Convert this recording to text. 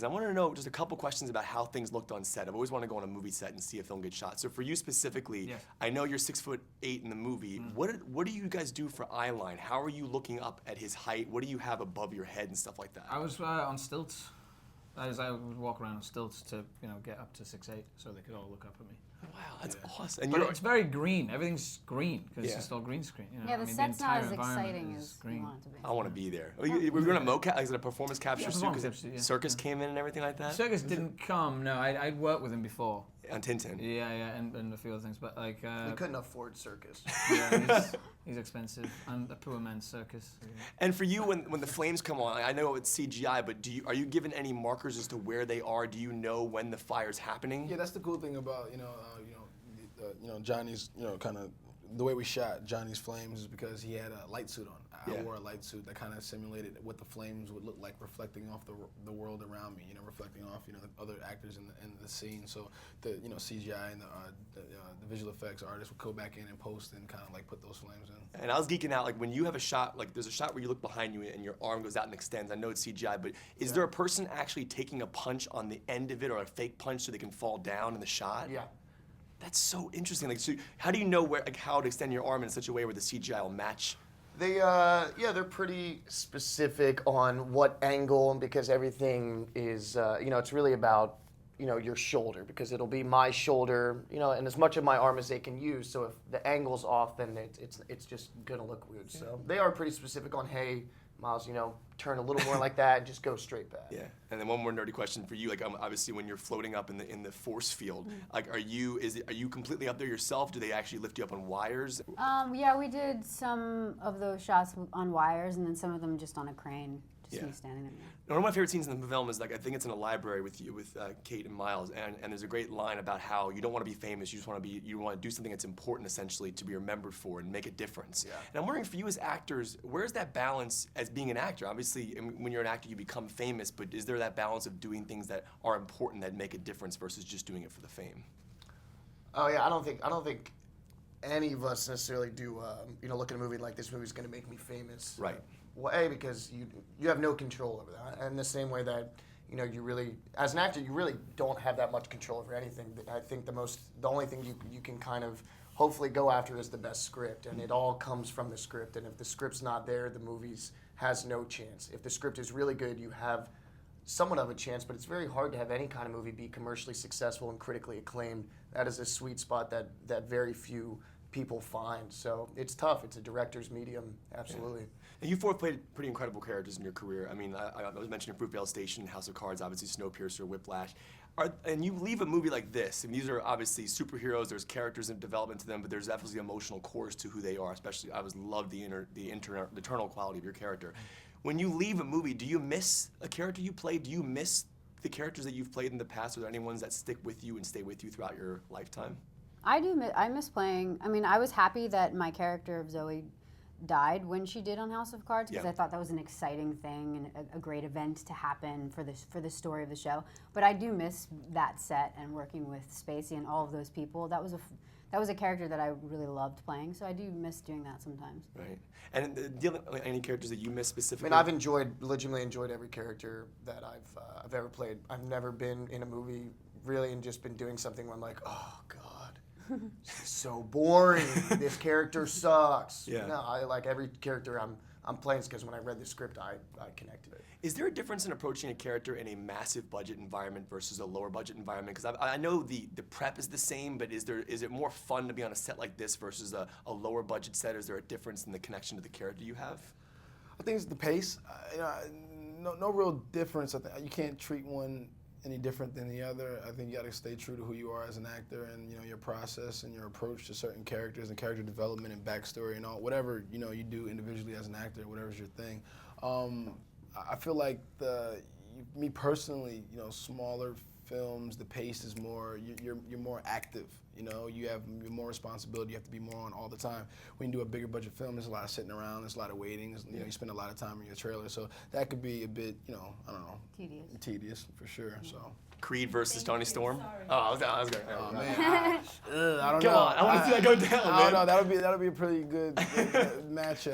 I want to know just a couple questions about how things looked on set. I've always wanted to go on a movie set and see a film get shot. So for you specifically, Yes. I know you're 6'8" in the movie. What do you guys do for eye line? How are you looking up at his height? What do you have above your head and stuff like that? I was on stilts. That is, I would walk around on stilts to get up to 6'8", so they could all look up at me. Wow, that's awesome. And But it's very green. Everything's green because it's just all green screen. You know? Yeah, the I mean, set's not entire as environment exciting is as green. you want it to be. I want to be there. We're going to mocap. Is it a performance capture? performance suit? 'Cause capture, yeah. Circus came in and everything like that. Circus didn't come. No, I'd worked with him before. On Tintin. Yeah, and a few other things, but like. We couldn't afford Circus. Yeah, he's expensive, and a poor man's circus. Yeah. And for you, when the flames come on, I know it's CGI, but are you given any markers as to where they are? Do you know when the fire's happening? Yeah, that's the cool thing about Johnny's kind of the way we shot Johnny's flames is because he had a light suit on. I wore a light suit that kind of simulated what the flames would look like reflecting off the world around me. Reflecting off the other actors in the scene. So the CGI and the visual effects artists would go back in and post and kind of like put those flames in. And I was geeking out, like when you have a shot, like there's a shot where you look behind you and your arm goes out and extends. I know it's CGI, but is there a person actually taking a punch on the end of it or a fake punch so they can fall down in the shot? Yeah. That's so interesting. Like, so how do you know how to extend your arm in such a way where the CGI will match? They're pretty specific on what angle, because everything is, it's really about, your shoulder, because it'll be my shoulder, and as much of my arm as they can use. So if the angle's off, then it's just gonna look weird. So they are pretty specific on, hey, Miles, turn a little more like that and just go straight back. Yeah, and then one more nerdy question for you. Like, obviously, when you're floating up in the force field, like, are you completely up there yourself? Do they actually lift you up on wires? Yeah, we did some of those shots on wires, and then some of them just on a crane, just me standing there. One of my favorite scenes in the film is, like, I think it's in a library with Kate and Miles, and there's a great line about how you don't want to be famous, you want to do something that's important, essentially, to be remembered for and make a difference. Yeah. And I'm wondering, for you as actors, where's that balance as being an actor? Obviously, when you're an actor, you become famous, but is there that balance of doing things that are important that make a difference versus just doing it for the fame? Oh yeah, I don't think any of us necessarily do. Look at a movie like this movie's going to make me famous. Right. Well, A, because you have no control over that, and the same way that you really, as an actor, you really don't have that much control over anything. I think the only thing you can kind of hopefully go after is the best script, and it all comes from the script. And if the script's not there, the movie has no chance. If the script is really good, you have somewhat of a chance, but it's very hard to have any kind of movie be commercially successful and critically acclaimed. That is a sweet spot that very few people find. So it's tough. It's a director's medium, absolutely. Yeah. And you four played pretty incredible characters in your career. I mean, I was mentioning Fruitvale Station, House of Cards, obviously Snowpiercer, Whiplash. And you leave a movie like this, and these are obviously superheroes, there's characters and development to them, but there's definitely emotional cores to who they are, especially I love the internal quality of your character. When you leave a movie, do you miss a character you played? Do you miss the characters that you've played in the past? Are there any ones that stick with you and stay with you throughout your lifetime? I do. I miss playing. I mean, I was happy that my character of Zoe died when she did on House of Cards, because I thought that was an exciting thing and a great event to happen for the story of the show. But I do miss that set and working with Spacey and all of those people. That was a character that I really loved playing, so I do miss doing that sometimes. Right. And any characters that you miss specifically? I mean, I've legitimately enjoyed every character that I've ever played. I've never been in a movie really and just been doing something where I'm like, oh God. This is so boring. This character sucks. Yeah. No, I like every character I'm playing, because when I read the script, I connected it. Is there a difference in approaching a character in a massive budget environment versus a lower budget environment? Because I know the prep is the same, but is it more fun to be on a set like this versus a lower budget set? Is there a difference in the connection to the character you have? I think it's the pace. No real difference. I think you can't treat one any different than the other. I think you got to stay true to who you are as an actor, and your process and your approach to certain characters and character development and backstory and all whatever you do individually as an actor, whatever's your thing. I feel like me personally, smaller films, the pace is more. You're more active. You have more responsibility. You have to be more on all the time. When you do a bigger budget film, there's a lot of sitting around. There's a lot of waiting. You spend a lot of time in your trailer, so that could be a bit, I don't know, tedious for sure. So. Creed versus Johnny Storm? Sorry. Oh, I was going. Oh man, I don't know. Come on, I want to see that go down, man. I don't know. That'll be a pretty good matchup.